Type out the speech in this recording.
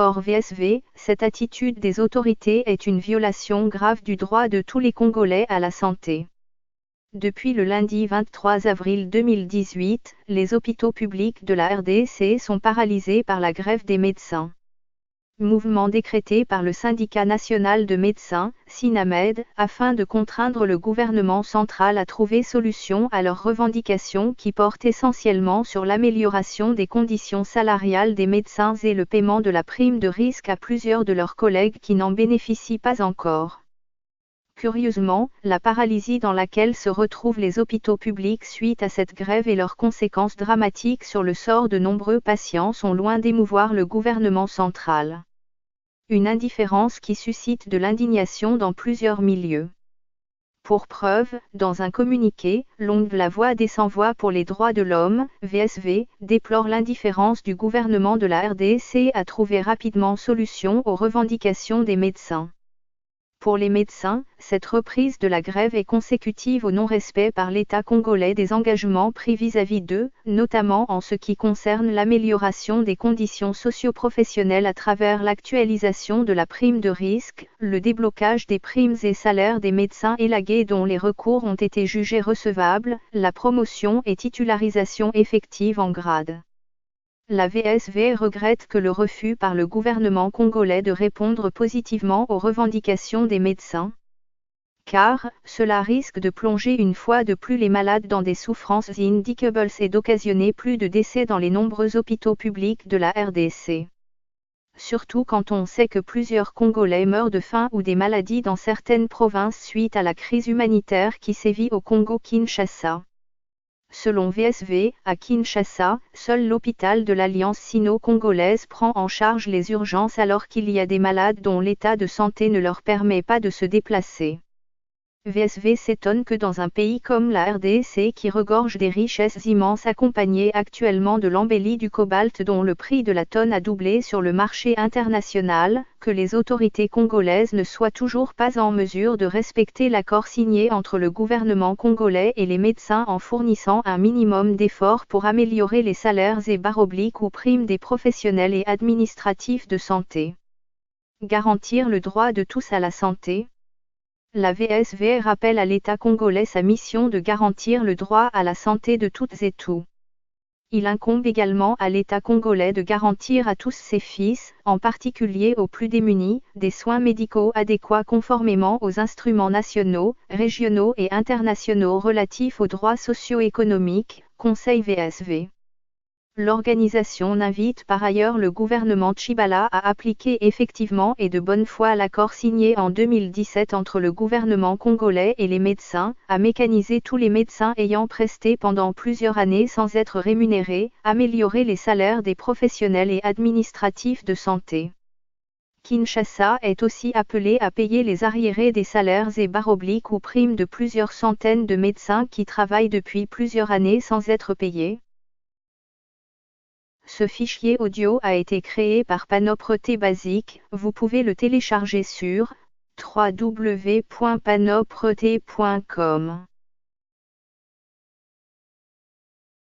Or VSV, cette attitude des autorités est une violation grave du droit de tous les Congolais à la santé. Depuis le lundi 23 avril 2018, les hôpitaux publics de la RDC sont paralysés par la grève des médecins. Mouvement décrété par le syndicat national de médecins, SINAMED, afin de contraindre le gouvernement central à trouver solution à leurs revendications qui portent essentiellement sur l'amélioration des conditions salariales des médecins et le paiement de la prime de risque à plusieurs de leurs collègues qui n'en bénéficient pas encore. Curieusement, la paralysie dans laquelle se retrouvent les hôpitaux publics suite à cette grève et leurs conséquences dramatiques sur le sort de nombreux patients sont loin d'émouvoir le gouvernement central. Une indifférence qui suscite de l'indignation dans plusieurs milieux. Pour preuve, dans un communiqué, l'ONG La Voix des Sans-Voix pour les droits de l'homme, VSV, déplore l'indifférence du gouvernement de la RDC à trouver rapidement solution aux revendications des médecins. Pour les médecins, cette reprise de la grève est consécutive au non-respect par l'État congolais des engagements pris vis-à-vis d'eux, notamment en ce qui concerne l'amélioration des conditions socio-professionnelles à travers l'actualisation de la prime de risque, le déblocage des primes et salaires des médecins élagués dont les recours ont été jugés recevables, la promotion et titularisation effective en grade. La VSV regrette que le refus par le gouvernement congolais de répondre positivement aux revendications des médecins, car cela risque de plonger une fois de plus les malades dans des souffrances indicibles et d'occasionner plus de décès dans les nombreux hôpitaux publics de la RDC. Surtout quand on sait que plusieurs Congolais meurent de faim ou des maladies dans certaines provinces suite à la crise humanitaire qui sévit au Congo-Kinshasa. Selon VSV, à Kinshasa, seul l'hôpital de l'Alliance sino-congolaise prend en charge les urgences alors qu'il y a des malades dont l'état de santé ne leur permet pas de se déplacer. VSV s'étonne que dans un pays comme la RDC qui regorge des richesses immenses accompagnées actuellement de l'embellie du cobalt dont le prix de la tonne a doublé sur le marché international, que les autorités congolaises ne soient toujours pas en mesure de respecter l'accord signé entre le gouvernement congolais et les médecins en fournissant un minimum d'efforts pour améliorer les salaires et / ou primes des professionnels et administratifs de santé. Garantir le droit de tous à la santé. La VSV rappelle à l'État congolais sa mission de garantir le droit à la santé de toutes et tous. Il incombe également à l'État congolais de garantir à tous ses fils, en particulier aux plus démunis, des soins médicaux adéquats conformément aux instruments nationaux, régionaux et internationaux relatifs aux droits socio-économiques, Conseil VSV. L'organisation invite par ailleurs le gouvernement Tshibala à appliquer effectivement et de bonne foi l'accord signé en 2017 entre le gouvernement congolais et les médecins, à mécaniser tous les médecins ayant presté pendant plusieurs années sans être rémunérés, améliorer les salaires des professionnels et administratifs de santé. Kinshasa est aussi appelé à payer les arriérés des salaires et / ou primes de plusieurs centaines de médecins qui travaillent depuis plusieurs années sans être payés. Ce fichier audio a été créé par Panopreté Basic, vous pouvez le télécharger sur www.panopreté.com.